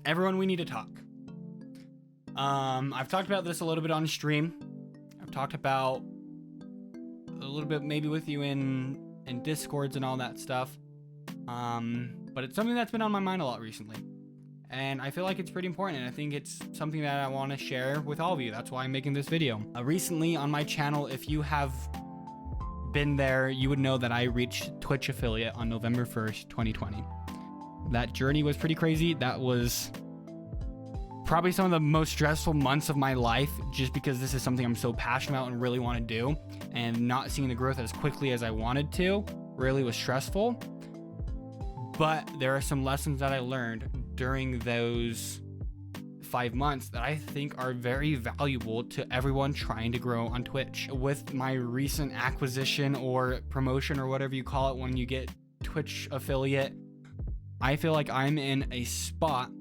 Everyone, we need to talk. I've talked about this a little bit on stream. I've talked about a little bit maybe with you in Discords and all that stuff. But it's something that's been on my mind a lot recently. And I feel like it's pretty important, and I think it's something that I want to share with all of you. That's why I'm making this video. Recently on my channel, if you have been there, you would know that I reached Twitch affiliate on November 1st, 2020. That journey was pretty crazy. That was probably some of the most stressful months of my life, just because this is something I'm so passionate about and really want to do, and not seeing the growth as quickly as I wanted really was stressful. But there are some lessons that I learned during those 5 months that I think are very valuable to everyone trying to grow on Twitch. With my recent acquisition or promotion or whatever you call it when you get Twitch affiliate, I feel like I'm in a spot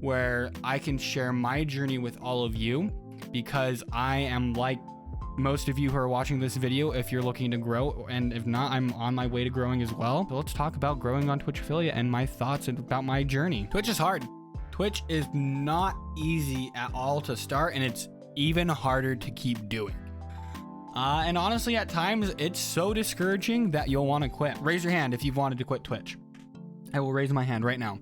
where I can share my journey with all of you, because I am like most of you who are watching this video, if you're looking to grow, and if not, I'm on my way to growing as well. So let's talk about growing on Twitch affiliate and my thoughts about my journey. Twitch is hard. Twitch is not easy at all to start, and it's even harder to keep doing. And honestly, at times, it's so discouraging that you'll want to quit. Raise your hand if you've wanted to quit Twitch. I will raise my hand right now,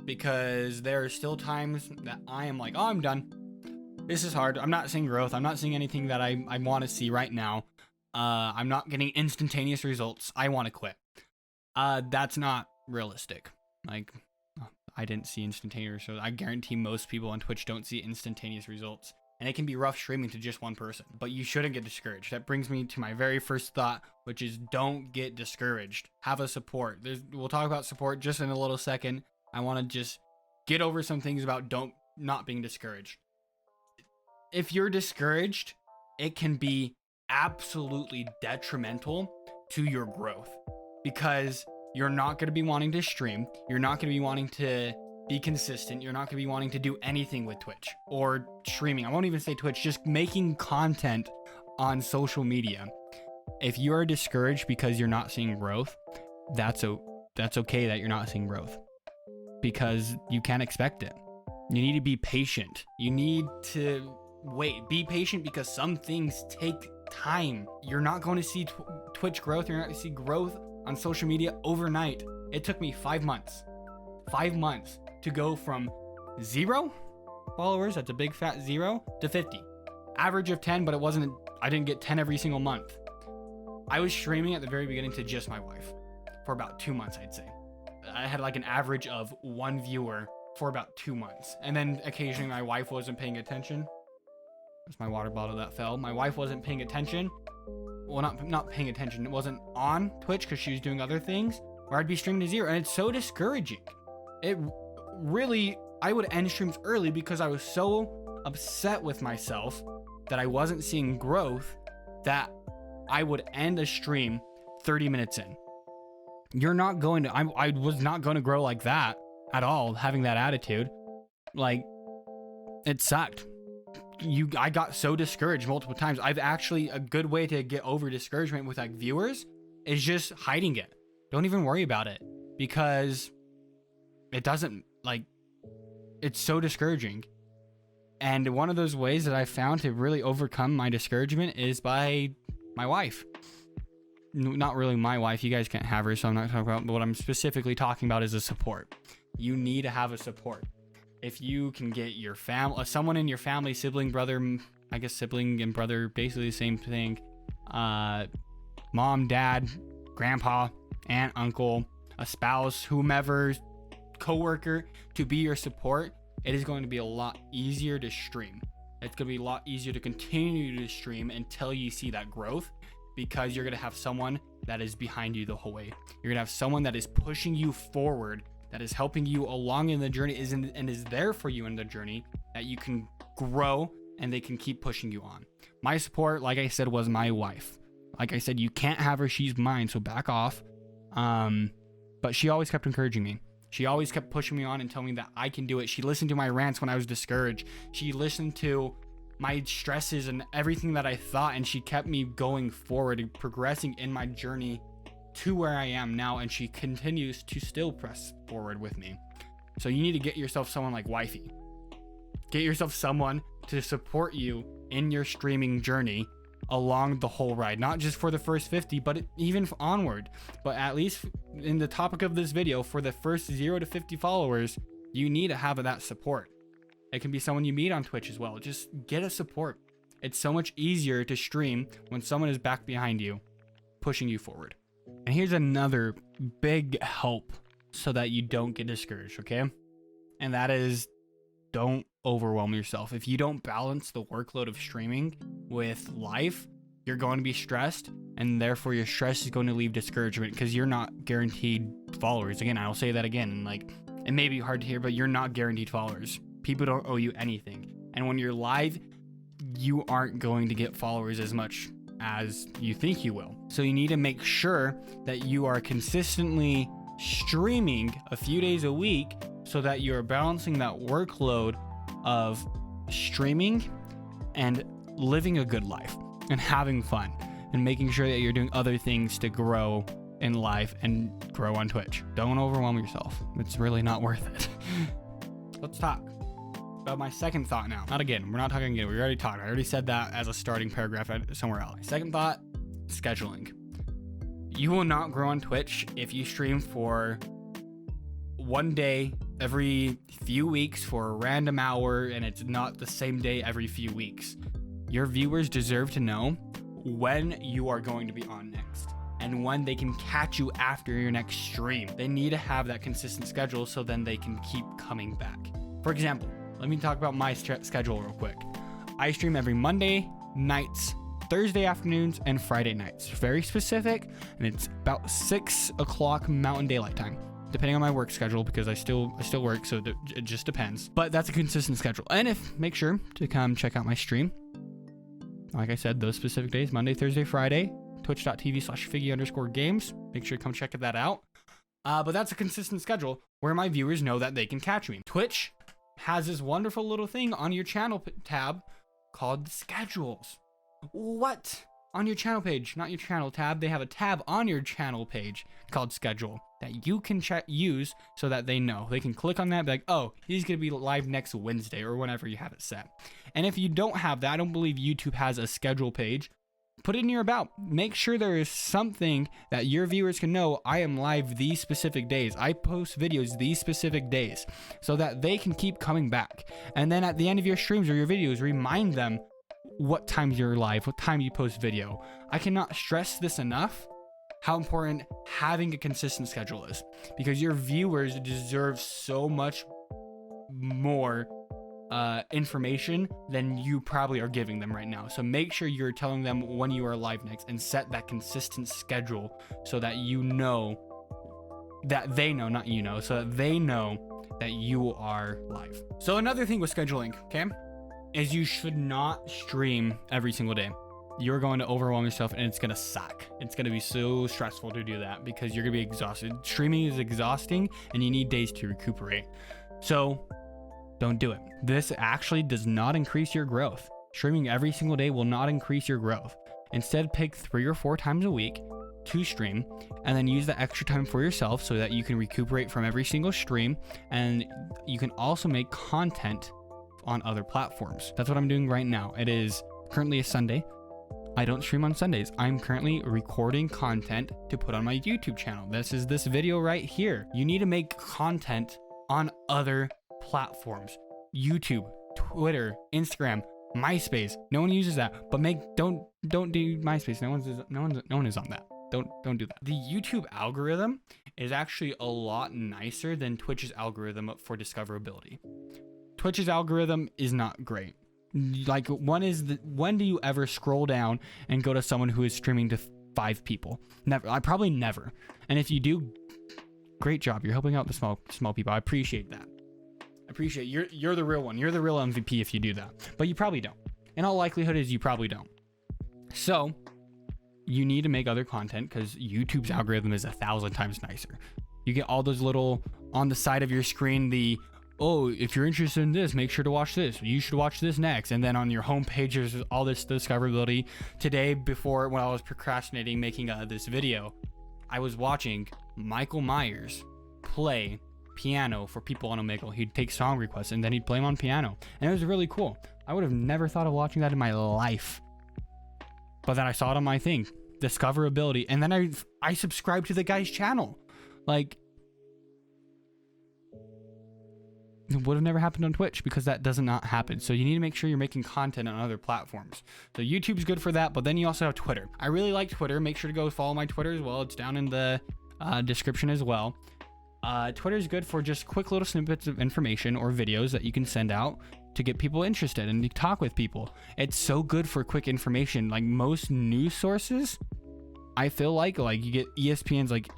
because there are still times that I am like, oh, I'm done. This is hard. I'm not seeing growth. I'm not seeing anything that I want to see right now. I'm not getting instantaneous results. I want to quit. That's not realistic. Like, I didn't see instantaneous results. I guarantee most people on Twitch don't see instantaneous results. And it can be rough streaming to just one person. But you shouldn't get discouraged. That brings me to my very first thought, which is don't get discouraged. Have a support. We'll talk about support just in a little second. I want to just get over some things about not being discouraged. If you're discouraged, it can be absolutely detrimental to your growth, because you're not going to be wanting to stream. You're not going to be wanting to be consistent. You're not going to be wanting to do anything with Twitch or streaming. I won't even say Twitch, just making content on social media. If you are discouraged because you're not seeing growth, that's okay that you're not seeing growth, because you can't expect it. You need to be patient. You need to wait. Be patient, because some things take time. You're not going to see Twitch growth. You're not going to see growth on social media overnight. It took me 5 months. 5 months to go from 0 followers, that's a big fat 0, to 50. Average of 10, but I didn't get 10 every single month. I was streaming at the very beginning to just my wife for about 2 months, I'd say. I had like an average of 1 viewer for about 2 months. And then occasionally my wife wasn't paying attention. There's my water bottle that fell. My wife wasn't paying attention. Well, not paying attention. It wasn't on Twitch because she was doing other things, or I'd be streaming to 0. And it's so discouraging. I would end streams early because I was so upset with myself that I wasn't seeing growth, that I would end a stream 30 minutes in. I was not going to grow like that at all, having that attitude. Like, it sucked. I got so discouraged multiple times. A good way to get over discouragement with like viewers is just hiding it. Don't even worry about it, because it's so discouraging. And one of those ways that I found to really overcome my discouragement is by my wife. Not really my wife. You guys can't have her, so I'm not talking about, but what I'm specifically talking about is a support. You need to have a support. If you can get your someone in your family, sibling, brother, I guess sibling and brother, basically the same thing. Mom, dad, grandpa, aunt, uncle, a spouse, whomever, coworker, to be your support, it is going to be a lot easier to stream. It's going to be a lot easier to continue to stream until you see that growth, because you're going to have someone that is behind you the whole way. You're going to have someone that is pushing you forward, that is helping you along in the journey, and is there for you in the journey, that you can grow and they can keep pushing you on. My support, like I said, was my wife. Like I said, you can't have her, she's mine, so back off. But she always kept encouraging me. She always kept pushing me on and telling me that I can do it. She listened to my rants when I was discouraged. She listened to my stresses and everything that I thought, and she kept me going forward and progressing in my journey to where I am now, and she continues to still press forward with me. So you need to get yourself someone like Wifey. Get yourself someone to support you in your streaming journey along the whole ride, not just for the first 50, but even onward. But at least in the topic of this video, for the first 0 to 50 followers, you need to have that support. It can be someone you meet on Twitch as well. Just get a support. It's so much easier to stream when someone is back behind you, pushing you forward. And here's another big help so that you don't get discouraged, okay? And that is, don't overwhelm yourself. If you don't balance the workload of streaming with life, you're going to be stressed, and therefore your stress is going to leave discouragement because you're not guaranteed followers. Again, I'll say that again. Like, it may be hard to hear, but you're not guaranteed followers. People don't owe you anything. And when you're live, you aren't going to get followers as much as you think you will. So you need to make sure that you are consistently streaming a few days a week so that you're balancing that workload of streaming and living a good life and having fun and making sure that you're doing other things to grow in life and grow on Twitch. Don't overwhelm yourself. It's really not worth it. Let's talk about my second thought now. Not again. We're not talking again. We already talked. I already said that as a starting paragraph somewhere else. Second thought, scheduling. You will not grow on Twitch if you stream for one day every few weeks for a random hour and it's not the same day every few weeks. Your viewers deserve to know when you are going to be on next and when they can catch you after your next stream. They need to have that consistent schedule so then they can keep coming back. For example, let me talk about my schedule real quick. I stream every Monday nights, Thursday afternoons, and Friday nights. Very specific, and it's about 6 o'clock Mountain Daylight Time, depending on my work schedule, because I still work, so it just depends. But that's a consistent schedule. And make sure to come check out my stream. Like I said, those specific days, Monday, Thursday, Friday, twitch.tv/Figgy_games. Make sure to come check that out. But that's a consistent schedule where my viewers know that they can catch me. Twitch has this wonderful little thing on your channel tab called schedules. What? On your channel page, not your channel tab. They have a tab on your channel page called schedule that you can use so that they know. They can click on that and be like, oh, he's going to be live next Wednesday or whenever you have it set. And if you don't have that, I don't believe YouTube has a schedule page. Put it in your about. Make sure there is something that your viewers can know. I am live these specific days. I post videos these specific days so that they can keep coming back. And then at the end of your streams or your videos, remind them what time you're live, what time you post video. I cannot stress this enough, how important having a consistent schedule is, because your viewers deserve so much more information than you probably are giving them right now. So make sure you're telling them when you are live next and set that consistent schedule so that you know that they know, not you know, so that they know that you are live. So another thing with scheduling, okay, is you should not stream every single day. You're going to overwhelm yourself and it's going to suck. It's going to be so stressful to do that because you're going to be exhausted. Streaming is exhausting and you need days to recuperate. So don't do it. This actually does not increase your growth. Streaming every single day will not increase your growth. Instead, pick 3 or 4 times a week to stream and then use the extra time for yourself so that you can recuperate from every single stream, and you can also make content on other platforms. That's what I'm doing right now. It is currently a Sunday. I don't stream on Sundays. I'm currently recording content to put on my YouTube channel. This is this video right here. You need to make content on other platforms. YouTube, Twitter, Instagram, MySpace. No one uses that, but don't do MySpace. No one is on that. Don't do that. The YouTube algorithm is actually a lot nicer than Twitch's algorithm for discoverability. Twitch's algorithm is not great. Like, when do you ever scroll down and go to someone who is streaming to 5 people? Never. I probably never. And if you do, great job. You're helping out the small people. I appreciate that. I appreciate you're the real one. You're the real MVP if you do that. But you probably don't. In all likelihood is you probably don't. So you need to make other content because YouTube's algorithm is 1,000 times nicer. You get all those little on the side of your screen, oh, if you're interested in this, make sure to watch this. You should watch this next. And then on your homepage, there's all this discoverability. Today, when I was procrastinating making this video, I was watching Michael Myers play piano for people on Omegle. He'd take song requests and then he'd play them on piano. And it was really cool. I would have never thought of watching that in my life. But then I saw it on my thing, discoverability. And then I subscribed to the guy's channel. Like, it would have never happened on Twitch because that does not happen. So you need to make sure you're making content on other platforms. So YouTube's good for that, but then you also have Twitter. I really like Twitter. Make sure to go follow my Twitter as well. It's down in the description as well. Twitter is good for just quick little snippets of information or videos that you can send out to get people interested and to talk with people. It's so good for quick information. Like most news sources, I feel like you get ESPN's, like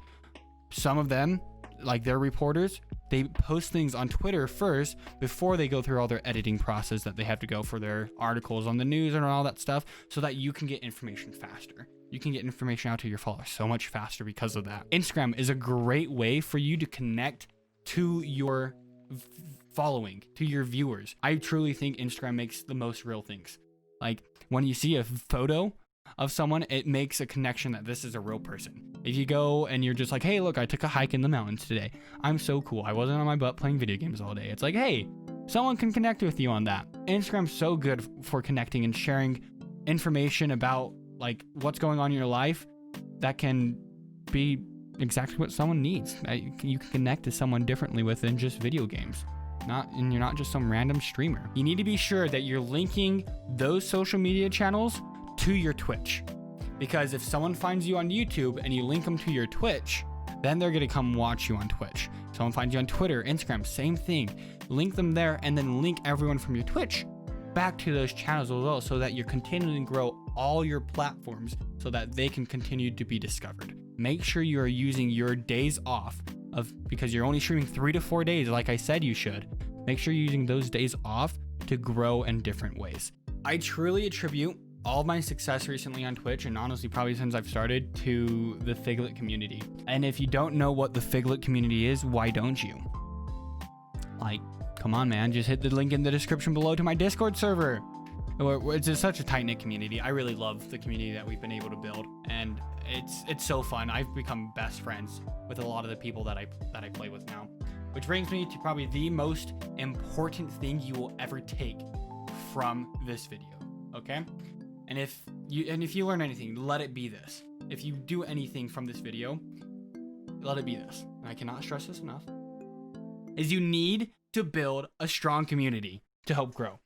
some of them, like their reporters, they post things on Twitter first before they go through all their editing process that they have to go for their articles on the news and all that stuff, so that you can get information faster. You can get information out to your followers so much faster because of that. Instagram is a great way for you to connect to your following, to your viewers. I truly think Instagram makes the most real things. Like when you see a photo of someone, it makes a connection that this is a real person. If you go and you're just like, hey, look, I took a hike in the mountains today. I'm so cool. I wasn't on my butt playing video games all day. It's like, hey, someone can connect with you on that. Instagram's so good for connecting and sharing information about like what's going on in your life that can be exactly what someone needs. You can connect to someone differently within just video games. And you're not just some random streamer. You need to be sure that you're linking those social media channels to your Twitch, because if someone finds you on YouTube and you link them to your Twitch, then they're going to come watch you on Twitch. Someone finds you on Twitter, Instagram, same thing. Link them there and then link everyone from your Twitch back to those channels as well, so that you're continuing to grow all your platforms so that they can continue to be discovered. Make sure you are using your days off because you're only streaming 3 to 4 days, like I said you should. Make sure you're using those days off to grow in different ways. I truly attribute all of my success recently on Twitch, and honestly probably since I've started, to the Figlet community. And if you don't know what the Figlet community is, why don't you? Like, come on, man, just hit the link in the description below to my Discord server. It's just such a tight-knit community. I really love the community that we've been able to build, and it's so fun. I've become best friends with a lot of the people that I play with now, which brings me to probably the most important thing you will ever take from this video. Okay, and if you learn anything, let it be this. If you do anything from this video, let it be this. And I cannot stress this enough. Is you need to build a strong community to help grow.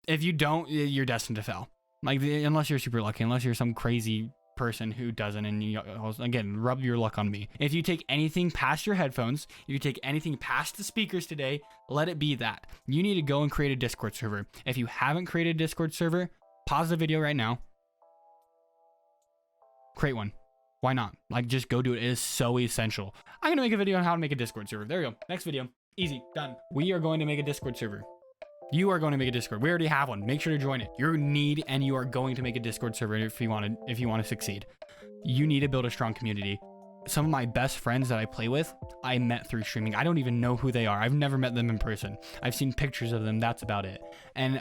If you don't, you're destined to fail. Like, unless you're super lucky, unless you're some crazy person who doesn't, and you, again, rub your luck on me. If you take anything past your headphones, if you take anything past the speakers today, let it be that. You need to go and create a Discord server. If you haven't created a Discord server, pause the video right now. Create one. Why not? Like, just go do it. It is so essential. I'm going to make a video on how to make a Discord server. There we go. Next video. Easy. Done. We are going to make a Discord server. You are going to make a Discord. We already have one. Make sure to join it. You need, and you are going to make a Discord server if you want to succeed. You need to build a strong community. Some of my best friends that I play with, I met through streaming. I don't even know who they are. I've never met them in person. I've seen pictures of them. That's about it. And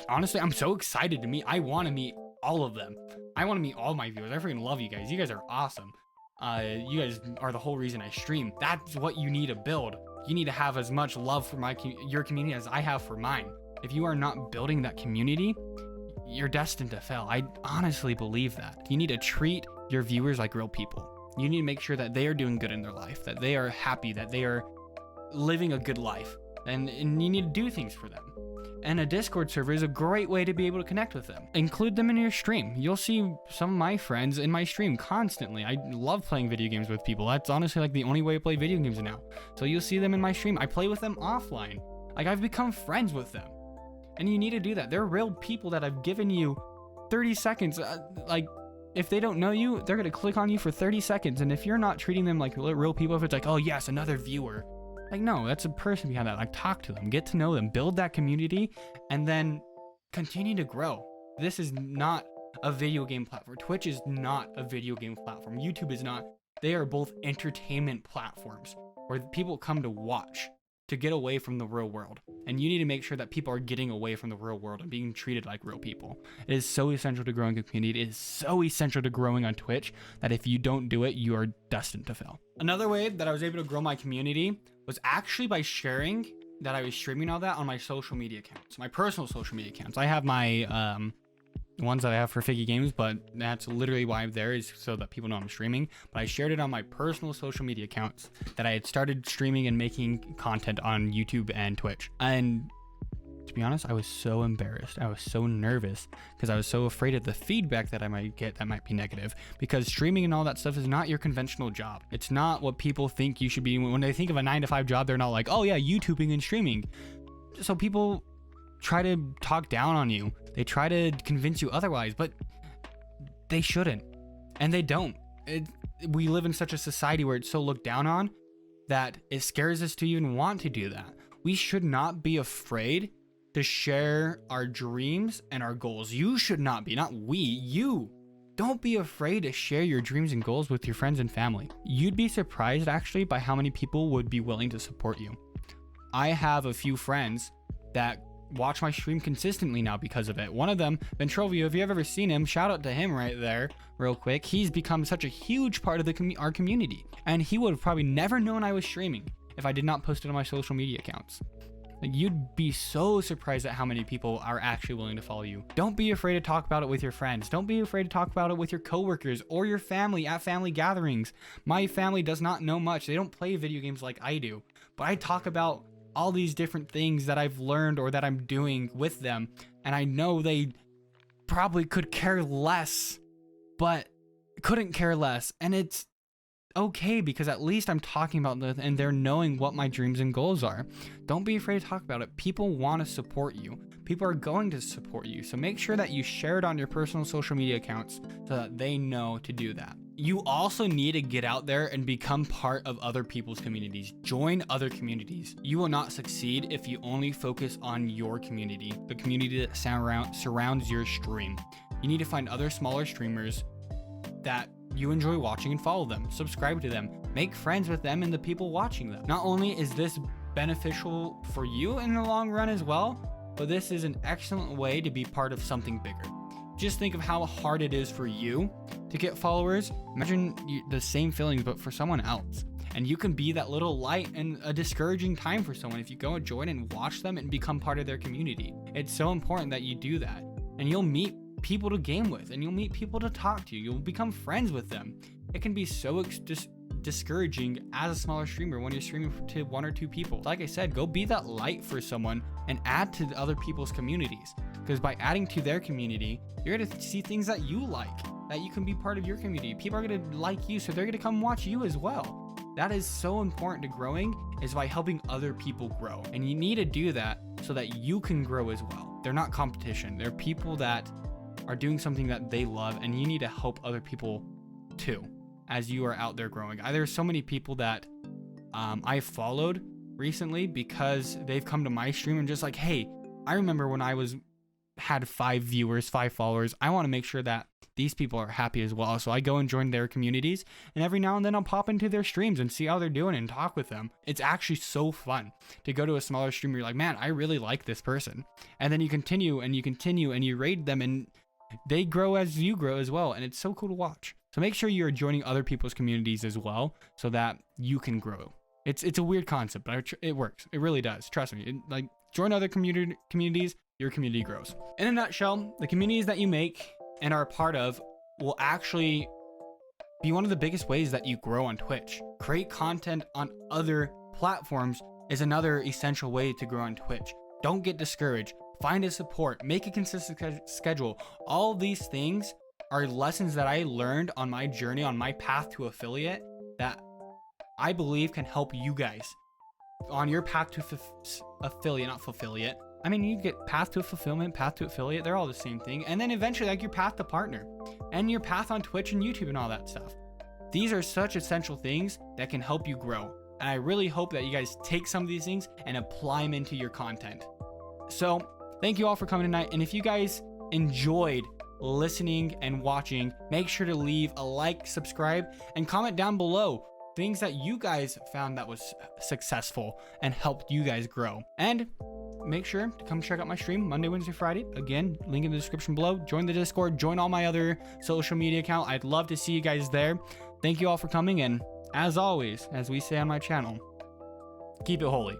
honestly, I'm so excited to meet. I want to meet all of them. I want to meet all my viewers. I freaking love you guys. You guys are awesome. You guys are the whole reason I stream. That's what you need to build. You need to have as much love for your community as I have for mine. If you are not building that community, you're destined to fail. I honestly believe that. You need to treat your viewers like real people. You need to make sure that they are doing good in their life, that they are happy, that they are living a good life, and you need to do things for them. And a Discord server is a great way to be able to connect with them. Include them in your stream. You'll see some of my friends in my stream constantly. I love playing video games with people. That's honestly like the only way I play video games now. So you'll see them in my stream. I play with them offline. Like, I've become friends with them. And you need to do that. They're real people that I've given you 30 seconds. Like, if they don't know you, they're going to click on you for 30 seconds. And if you're not treating them like real people, if it's like, oh yes, another viewer. Like, no, that's a person behind that. Like, talk to them, get to know them, build that community, and then continue to grow. This is not a video game platform. Twitch is not a video game platform. YouTube is not. They are both entertainment platforms where people come to watch, to get away from the real world. And you need to make sure that people are getting away from the real world and being treated like real people. It is so essential to growing a community. It is so essential to growing on Twitch that if you don't do it, you are destined to fail. Another way that I was able to grow my community was actually by sharing that I was streaming all that on my social media accounts, my personal social media accounts. I have my ones that I have for Figgy Games, but that's literally why I'm there, is so that people know I'm streaming. But I shared it on my personal social media accounts that I had started streaming and making content on YouTube and Twitch. And to be honest, I was so embarrassed. I was so nervous because I was so afraid of the feedback that I might get that might be negative, because streaming and all that stuff is not your conventional job. It's not what people think you should be. When they think of a 9-to-5 job, they're not like, oh yeah, YouTubing and streaming. So people try to talk down on you. They try to convince you otherwise, but they shouldn't, and they don't. We live in such a society where it's so looked down on that it scares us to even want to do that. We should not be afraid to share our dreams and our goals. You should not be, not we, you. Don't be afraid to share your dreams and goals with your friends and family. You'd be surprised actually by how many people would be willing to support you. I have a few friends that watch my stream consistently now because of it. One of them, Ventrovio, if you've ever seen him, shout out to him right there real quick. He's become such a huge part of our community, and he would have probably never known I was streaming if I did not post it on my social media accounts. Like, you'd be so surprised at how many people are actually willing to follow you. Don't be afraid to talk about it with your friends. Don't be afraid to talk about it with your coworkers or your family at family gatherings. My family does not know much. They don't play video games like I do, but I talk about all these different things that I've learned or that I'm doing with them, and I know they probably could care less, but couldn't care less, and it's okay because at least I'm talking about this and they're knowing what my dreams and goals are. Don't be afraid to talk about it. People want to support you. People are going to support you, so make sure that you share it on your personal social media accounts so that they know to do that. You also need to get out there and become part of other people's communities. Join other communities. You will not succeed if you only focus on your community, the community that surrounds your stream. You need to find other smaller streamers that you enjoy watching and follow them. Subscribe to them. Make friends with them and the people watching them. Not only is this beneficial for you in the long run as well, but this is an excellent way to be part of something bigger. Just think of how hard it is for you to get followers. Imagine the same feelings, but for someone else. And you can be that little light in a discouraging time for someone if you go and join and watch them and become part of their community. It's so important that you do that. And you'll meet people to game with, and you'll meet people to talk to. You'll become friends with them. It can be so discouraging as a smaller streamer when you're streaming to 1 or 2 people. Like I said, go be that light for someone and add to other people's communities, because by adding to their community, you're going to see things that you like, that you can be part of your community. People are going to like you, so they're going to come watch you as well. That is so important to growing, is by helping other people grow. And you need to do that so that you can grow as well. They're not competition. They're people that are doing something that they love, and you need to help other people too as you are out there growing. There's so many people that I followed recently because they've come to my stream and just like, hey, I remember when I had 5 viewers, 5 followers. I want to make sure that these people are happy as well. So I go and join their communities, and every now and then I'll pop into their streams and see how they're doing and talk with them. It's actually so fun to go to a smaller stream. You're like, man, I really like this person. And then you continue and you raid them, and they grow as you grow as well. And it's so cool to watch. So make sure you're joining other people's communities as well so that you can grow. It's a weird concept, but it works. It really does. Trust me. Join other communities, your community grows. In a nutshell, the communities that you make and are a part of will actually be one of the biggest ways that you grow on Twitch. Create content on other platforms is another essential way to grow on Twitch. Don't get discouraged. Find a support. Make a consistent schedule. All these things are lessons that I learned on my journey, on my path to affiliate, that I believe can help you guys on your path to affiliate, not fulfillate. I mean, you get path to fulfillment, path to affiliate, they're all the same thing. And then eventually like your path to partner and your path on Twitch and YouTube and all that stuff. These are such essential things that can help you grow. And I really hope that you guys take some of these things and apply them into your content. So thank you all for coming tonight. And if you guys enjoyed listening and watching, make sure to leave a like, subscribe, and comment down below. things that you guys found that was successful and helped you guys grow. And make sure to come check out my stream Monday, Wednesday, Friday. Again, link in the description below. Join the Discord, join all my other social media account. I'd love to see you guys there. Thank you all for coming, and as always, as we say on my channel, keep it holy.